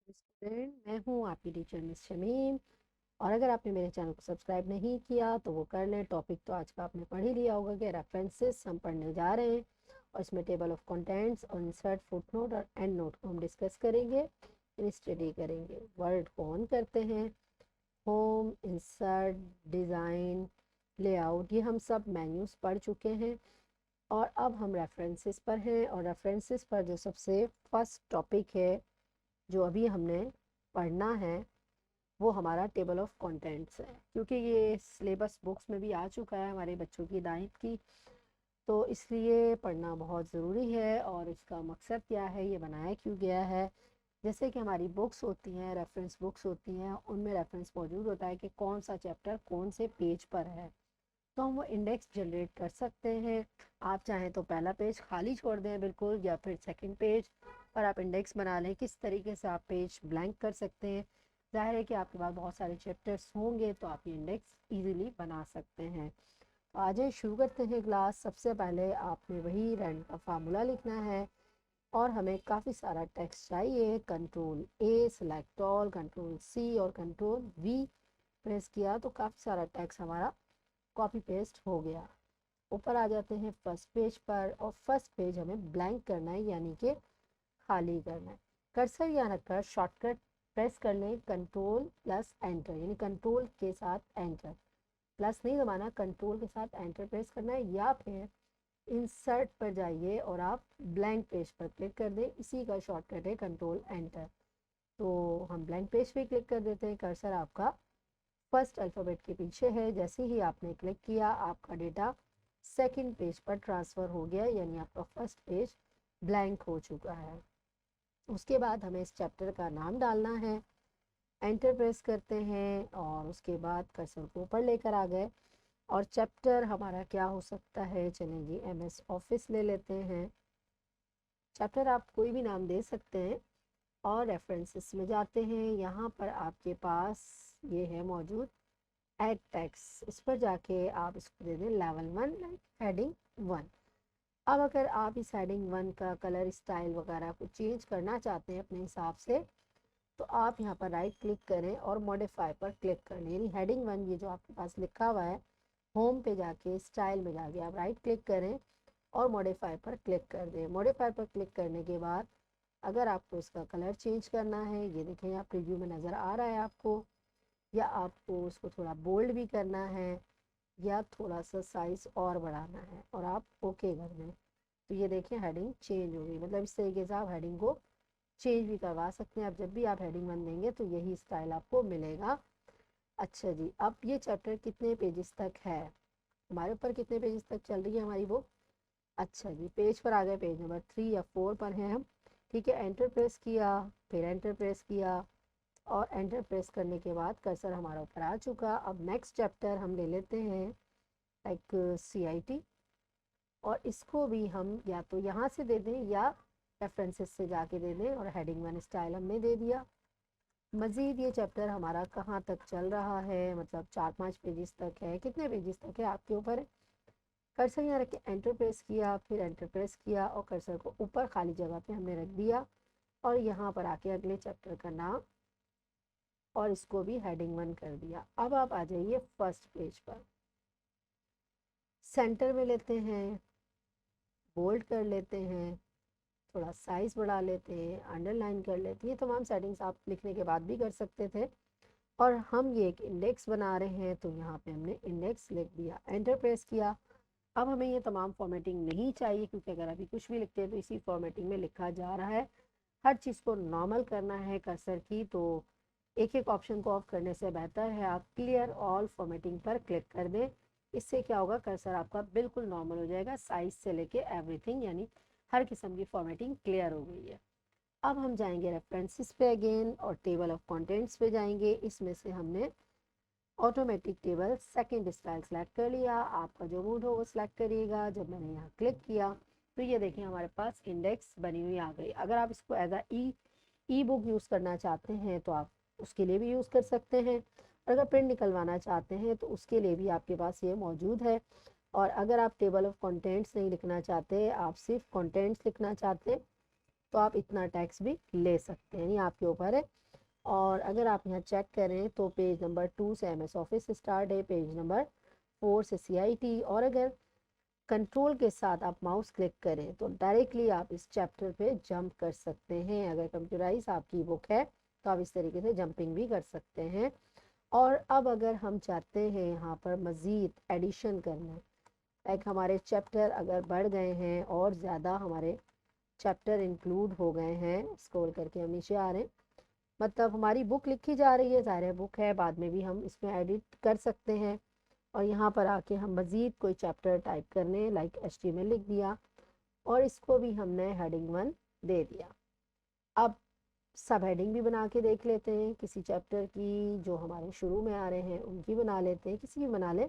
Student, मैं हूँ आपकी टीचर मिस शमीम। और अगर आपने मेरे चैनल को सब्सक्राइब नहीं किया तो वो कर लें। टॉपिक तो आज का आपने पढ़ ही लिया होगा कि रेफरेंसेस हम पढ़ने जा रहे हैं, और इसमें टेबल ऑफ कंटेंट्स और इंसर्ट फुटनोट और एंड नोट को हम डिस्कस करेंगे, स्टडी करेंगे। वर्ड को ऑन करते हैं। होम, इंसर्ट, डिज़ाइन, लेआउट, ये हम सब मेन्यूज़ पढ़ चुके हैं। और अब हम रेफरेंसेस पर हैं, और रेफरेंसेस पर जो सबसे फर्स्ट टॉपिक है जो अभी हमने पढ़ना है वो हमारा टेबल ऑफ कंटेंट्स है, क्योंकि ये सिलेबस बुक्स में भी आ चुका है हमारे बच्चों की 9th की। तो इसलिए पढ़ना बहुत ज़रूरी है। और इसका मकसद क्या है, ये बनाया क्यों गया है। जैसे कि हमारी बुक्स होती हैं, रेफरेंस बुक्स होती हैं, उनमें रेफरेंस मौजूद होता है कि कौन सा चैप्टर कौन से पेज पर है, तो हम वो इंडेक्स जनरेट कर सकते हैं। आप चाहें तो पहला पेज खाली छोड़ दें बिल्कुल, या फिर सेकंड पेज पर आप इंडेक्स बना लें। किस तरीके से आप पेज ब्लैंक कर सकते हैं। ज़ाहिर है कि आपके पास बहुत सारे चैप्टर्स होंगे तो आप ये इंडेक्स इजीली बना सकते हैं। तो आज शुरू करते हैं क्लास। सबसे पहले आपने वही रैंड का फार्मूला लिखना है, और हमें काफ़ी सारा टेक्स्ट चाहिए। Control A select all, control C और कंट्रोल वी प्रेस किया तो काफ़ी सारा टेक्स्ट हमारा कॉपी पेस्ट हो गया। ऊपर आ जाते हैं फर्स्ट पेज पर, और फर्स्ट पेज हमें ब्लैंक करना है, यानी कि खाली करना है। कर्सर यहाँ रखकर शॉर्टकट प्रेस कर लें, कंट्रोल प्लस एंटर, यानी कंट्रोल के साथ एंटर, प्लस नहीं दबाना, कंट्रोल के साथ एंटर प्रेस करना है। या फिर इंसर्ट पर जाइए और आप ब्लैंक पेज पर क्लिक कर दें, इसी का शॉर्टकट है कंट्रोल एंटर। तो हम ब्लैंक पेज पे क्लिक कर देते हैं। कर्सर आपका फर्स्ट अल्फ़ाबेट के पीछे है। जैसे ही आपने क्लिक किया आपका डेटा सेकंड पेज पर ट्रांसफ़र हो गया, यानी आपका फर्स्ट पेज ब्लैंक हो चुका है। उसके बाद हमें इस चैप्टर का नाम डालना है। एंटर प्रेस करते हैं और उसके बाद कर्सर को ऊपर लेकर आ गए। और चैप्टर हमारा क्या हो सकता है, चलें जी MS ऑफिस ले लेते हैं। चैप्टर आप कोई भी नाम दे सकते हैं। और रेफरेंसेस में जाते हैं। यहाँ पर आपके पास ये है मौजूद एड टेक्स्ट, इस पर जाके आप इसको दे दें लेवल 1, लाइक हेडिंग 1। अब अगर आप इस हेडिंग 1 का कलर स्टाइल वगैरह को चेंज करना चाहते हैं अपने हिसाब से, तो आप यहाँ पर राइट क्लिक करें और मॉडिफाई पर क्लिक कर लें। यानी हेडिंग 1 ये जो आपके पास लिखा हुआ है, होम पे जाके स्टाइल में जाके आप राइट क्लिक करें और मॉडिफाई पर क्लिक कर दें। मॉडिफाई पर क्लिक करने के बाद अगर आपको इसका कलर चेंज करना है, ये देखें यहाँ प्रीव्यू में नज़र आ रहा है आपको, या आपको उसको थोड़ा बोल्ड भी करना है, या थोड़ा सा साइज़ और बढ़ाना है, और आप ओके कर दें, तो ये देखें हेडिंग चेंज हो गई। मतलब इस तरीके से आप हेडिंग को चेंज भी करवा सकते हैं। आप जब भी आप हेडिंग 1 देंगे तो यही स्टाइल आपको मिलेगा। अच्छा जी, अब ये चैप्टर कितने पेजेस तक है, हमारे ऊपर कितने पेजेस तक चल रही है हमारी बुक। अच्छा जी, पेज पर आ गए, पेज नंबर 3 या 4 पर हैं हम। ठीक है, एंटर प्रेस किया, फिर एंटर प्रेस किया, और एंटर प्रेस करने के बाद कर्सर हमारा ऊपर आ चुका। अब नेक्स्ट चैप्टर हम ले लेते हैं, लाइक CIT, और इसको भी हम या तो यहाँ से दे दें या रेफरेंसेस से जाके दे दें, और हेडिंग 1 स्टाइल हमने दे दिया। मज़ीद ये चैप्टर हमारा कहाँ तक चल रहा है, मतलब 4-5 पेजेस तक है, कितने पेजेस तक है आपके ऊपर है। कर्सर यहाँ रख के एंटर प्रेस किया, फिर एंटर प्रेस किया, और कर्सर को ऊपर खाली जगह पे हमने रख दिया, और यहाँ पर आके अगले चैप्टर का नाम और इसको भी हेडिंग 1 कर दिया। अब आप आ जाइए फर्स्ट पेज पर, सेंटर में लेते हैं, बोल्ड कर लेते हैं, थोड़ा साइज़ बढ़ा लेते हैं, अंडरलाइन कर लेते हैं। ये तमाम सेटिंग्स आप लिखने के बाद भी कर सकते थे। और हम ये एक इंडेक्स बना रहे हैं तो यहाँ पे हमने इंडेक्स लिख दिया, एंटर प्रेस किया। अब हमें ये तमाम फॉर्मेटिंग नहीं चाहिए, क्योंकि अगर अभी कुछ भी लिखते हैं तो इसी फॉर्मेटिंग में लिखा जा रहा है। हर चीज़ को नॉर्मल करना है कर्सर की, तो एक एक ऑप्शन को ऑफ करने से बेहतर है आप क्लियर ऑल फॉर्मेटिंग पर क्लिक कर दें। इससे क्या होगा, कर्सर आपका बिल्कुल नॉर्मल हो जाएगा, साइज से लेके एवरीथिंग, यानी हर किस्म की फॉर्मेटिंग क्लियर हो गई है। अब हम जाएंगे रेफरेंसेस पे अगेन, और टेबल ऑफ कंटेंट्स पे जाएंगे। इसमें से हमने automatic table second style select कर लिया। आपका जो मूड हो वो सिलेक्ट करिएगा। जब मैंने यहाँ क्लिक किया तो ये देखिए हमारे पास इंडेक्स बनी हुई आ गई। अगर आप इसको एज ई बुक यूज़ करना चाहते हैं तो आप उसके लिए भी यूज़ कर सकते हैं, और अगर प्रिंट निकलवाना चाहते हैं तो उसके लिए भी आपके पास ये मौजूद है। और अगर आप टेबल ऑफ कंटेंट्स नहीं लिखना चाहते, आप सिर्फ कंटेंट्स लिखना चाहते तो आप इतना टैक्स भी ले सकते हैं, ये आपके ऊपर है। और अगर आप यहाँ चेक करें तो पेज नंबर 2 से MS ऑफिस स्टार्ट है, पेज नंबर 4 से CIT। और अगर कंट्रोल के साथ आप माउस क्लिक करें तो डायरेक्टली आप इस चैप्टर पे जंप कर सकते हैं। अगर कंप्यूटराइज आपकी बुक है तो आप इस तरीके से जंपिंग भी कर सकते हैं। और अब अगर हम चाहते हैं यहाँ पर मज़ीद एडिशन करना, लाइक हमारे चैप्टर अगर बढ़ गए हैं और ज़्यादा हमारे चैप्टर इंक्लूड हो गए हैं, स्क्रॉल करके हम नीचे आ रहे हैं, मतलब हमारी बुक लिखी जा रही है, ज़ाहिर है बुक है, बाद में भी हम इसमें एडिट कर सकते हैं। और यहाँ पर आके हम मज़ीद कोई चैप्टर टाइप करने, लाइक HTML लिख दिया और इसको भी हमने हेडिंग 1 दे दिया। अब सब हेडिंग भी बना के देख लेते हैं, किसी चैप्टर की जो हमारे शुरू में आ रहे हैं उनकी बना लेते हैं, किसी भी बना ले।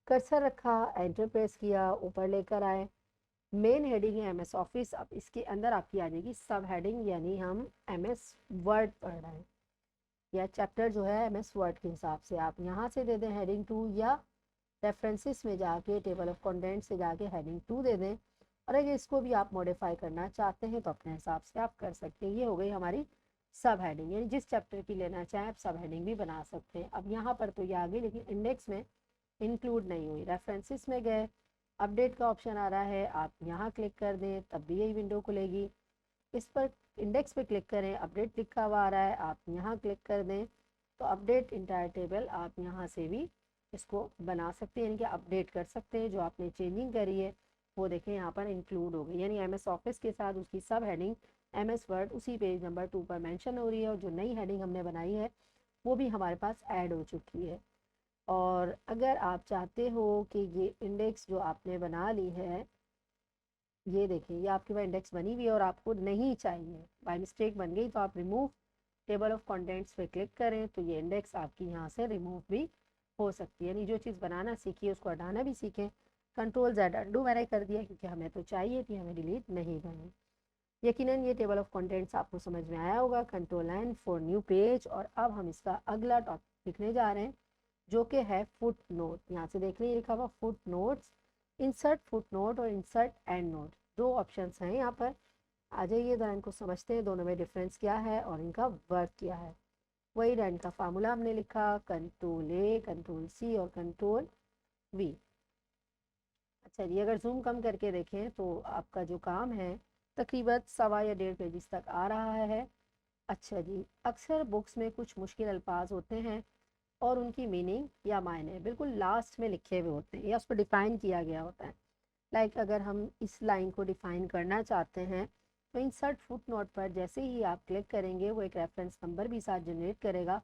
कर्सर रखा, एंटर प्रेस किया, ऊपर लेकर आए, मेन हेडिंग है MS ऑफिस। अब इसके अंदर आपकी आ जाएगी सब हेडिंग, यानी हम MS वर्ड पढ़ रहे हैं या चैप्टर जो है MS वर्ड के हिसाब से आप यहाँ से दे दें हेडिंग 2, या रेफरेंसेस में जाके टेबल ऑफ कंटेंट से जाके हेडिंग 2 दे दें। और अगर इसको भी आप मॉडिफाई करना चाहते हैं तो अपने हिसाब से आप कर सकते हैं। ये हो गई हमारी सब हेडिंग, यानी जिस चैप्टर की लेना चाहें आप सब हेडिंग भी बना सकते हैं। अब यहाँ पर तो ये आ गई, लेकिन इंडेक्स में इंक्लूड नहीं हुई। रेफरेंसेस में गए, अपडेट का ऑप्शन आ रहा है, आप यहाँ क्लिक कर दें तब भी यही विंडो खुलेगी। इस पर इंडेक्स पे क्लिक करें, अपडेट लिखा हुआ आ रहा है, आप यहाँ क्लिक कर दें तो अपडेट इंटायर टेबल आप यहाँ से भी इसको बना सकते हैं, यानी कि अपडेट कर सकते हैं। जो आपने चेंजिंग करी है वो देखें यहाँ पर इंक्लूड हो गई, यानी MS ऑफिस के साथ उसकी सब हेडिंग MS वर्ड उसी पेज नंबर 2 पर मेंशन हो रही है, और जो नई हेडिंग हमने बनाई है वो भी हमारे पास ऐड हो चुकी है। और अगर आप चाहते हो कि ये इंडेक्स जो आपने बना ली है, ये देखिए ये आपके पास इंडेक्स बनी हुई है और आपको नहीं चाहिए, बाय मिस्टेक बन गई, तो आप रिमूव टेबल ऑफ कंटेंट्स पे क्लिक करें तो ये इंडेक्स आपकी यहाँ से रिमूव भी हो सकती है। यानी जो चीज़ बनाना सीखी है उसको हटाना भी सीखें। Ctrl Z अंडू मैंने कर दिया क्योंकि हमें तो चाहिए थी, हमें डिलीट नहीं करनी। यकीनन ये टेबल ऑफ कंटेंट्स आपको समझ में आया होगा। Ctrl N for new page. और अब हम इसका अगला टॉपिक लिखने जा रहे हैं जो कि है फुट नोट। यहाँ से देख लीजिए लिखा हुआ foot notes, insert foot note और इंसर्ट एंड नोट, दो ऑप्शंस हैं यहाँ पर। आ जाइए ज़रा इनको समझते हैं, दोनों में डिफरेंस क्या है और इनका वर्क क्या है। वही रैंड का फार्मूला हमने लिखा, Ctrl+A, Ctrl+C और Ctrl+V। अच्छा जी, अगर जूम कम करके देखें तो आपका जो काम है तकरीबन 1.25 या 1.5 पेजेस तक आ रहा है। अच्छा जी, अक्सर बुक्स में कुछ मुश्किल अल्फाज होते हैं और उनकी मीनिंग या मायने बिल्कुल लास्ट में लिखे हुए होते हैं या उसको डिफ़ाइन किया गया होता है। लाइक अगर हम इस लाइन को डिफ़ाइन करना चाहते हैं तो इंसर्ट फुट नोट पर जैसे ही आप क्लिक करेंगे वो एक रेफरेंस नंबर भी साथ जनरेट करेगा।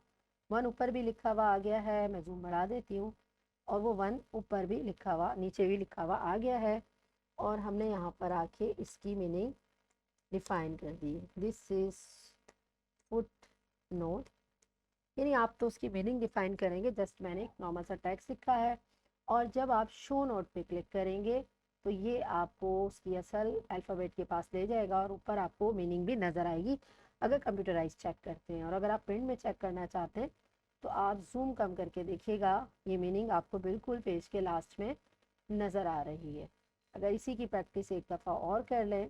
1 ऊपर भी लिखा हुआ आ गया है, मैं जूम बढ़ा देती हूँ, और वो 1 ऊपर भी लिखा हुआ, नीचे भी लिखा हुआ आ गया है। और हमने यहाँ पर आके इसकी मीनिंग डिफ़ाइन कर दी, दिस इज़ फुट नोट, यानी आप तो उसकी मीनिंग डिफाइन करेंगे। जस्ट मैंने एक नॉर्मल सा टेक्स्ट लिखा है। और जब आप शो नोट पे क्लिक करेंगे तो ये आपको उसकी असल अल्फ़ाबेट के पास ले जाएगा और ऊपर आपको मीनिंग भी नज़र आएगी अगर कंप्यूटराइज चेक करते हैं। और अगर आप प्रिंट में चेक करना चाहते हैं तो आप जूम कम करके देखिएगा, ये मीनिंग आपको बिल्कुल पेज के लास्ट में नज़र आ रही है। अगर इसी की प्रैक्टिस एक दफ़ा और कर लें,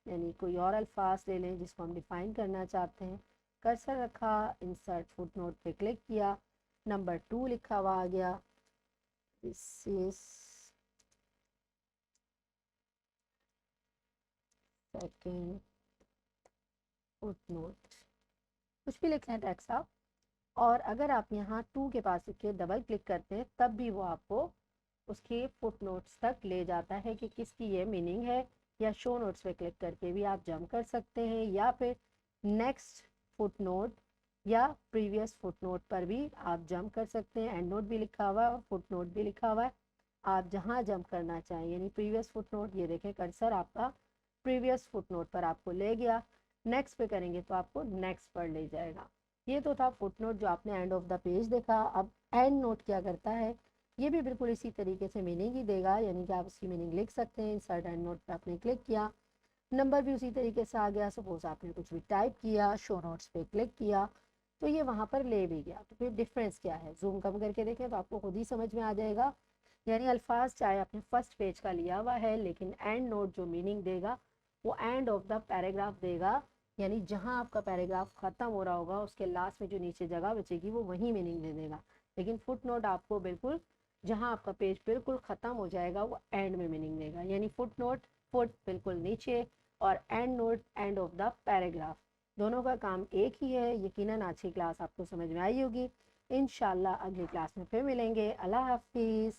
यानी कोई और अल्फाज ले लें जिसको हम डिफ़ाइन करना चाहते हैं, कर्सर रखा, इंसर्ट फुट नोट पे क्लिक किया, नंबर 2 लिखा हुआ आ गया, this is second foot note, कुछ भी लिख लें टेक्स्ट आप। और अगर आप यहाँ 2 के पास के डबल क्लिक करते हैं तब भी वो आपको उसके फुट नोट्स तक ले जाता है कि किसकी ये मीनिंग है। या शो नोट्स पे क्लिक करके भी आप जंप कर सकते हैं, या फिर नेक्स्ट फुट नोट या प्रीवियस फुट नोट पर भी आप जंप कर सकते हैं। एंड नोट भी लिखा हुआ है और फुट नोट भी लिखा हुआ है, आप जहाँ जंप करना चाहें। यानी प्रीवियस फुट नोट, ये देखें कर्सर आपका प्रीवियस फुट नोट पर आपको ले गया, नेक्स्ट पे करेंगे तो आपको नेक्स्ट पर ले जाएगा। ये तो था फुट नोट जो आपने एंड ऑफ द पेज देखा। अब एंड नोट क्या करता है, ये भी बिल्कुल इसी तरीके से मीनिंग ही देगा, यानी कि आप उसकी मीनिंग लिख सकते हैं। इंसर्ट एंड नोट पे आपने क्लिक किया, नंबर भी उसी तरीके से आ गया। सपोज आपने कुछ भी टाइप किया, शो नोट्स पे क्लिक किया तो ये वहाँ पर ले भी गया। तो फिर डिफरेंस क्या है, जूम कम करके देखें तो आपको खुद ही समझ में आ जाएगा। यानी अल्फाज चाहे आपने फर्स्ट पेज का लिया हुआ है, लेकिन एंड नोट जो मीनिंग देगा वो एंड ऑफ द पैराग्राफ देगा, यानी जहाँ आपका पैराग्राफ ख़त्म हो रहा होगा उसके लास्ट में जो नीचे जगह बचेगी वो वहीं मीनिंग दे देगा। लेकिन फुट नोट आपको बिल्कुल जहाँ आपका पेज बिल्कुल ख़त्म हो जाएगा वो एंड में मीनिंग देगा, यानी फुट नोट फुट बिल्कुल नीचे और and note end of the paragraph, दोनों का काम एक ही है। यकीनन आज की क्लास आपको समझ में आई होगी। इंशाल्लाह अगली क्लास में फिर मिलेंगे। अल्लाह हाफिज़।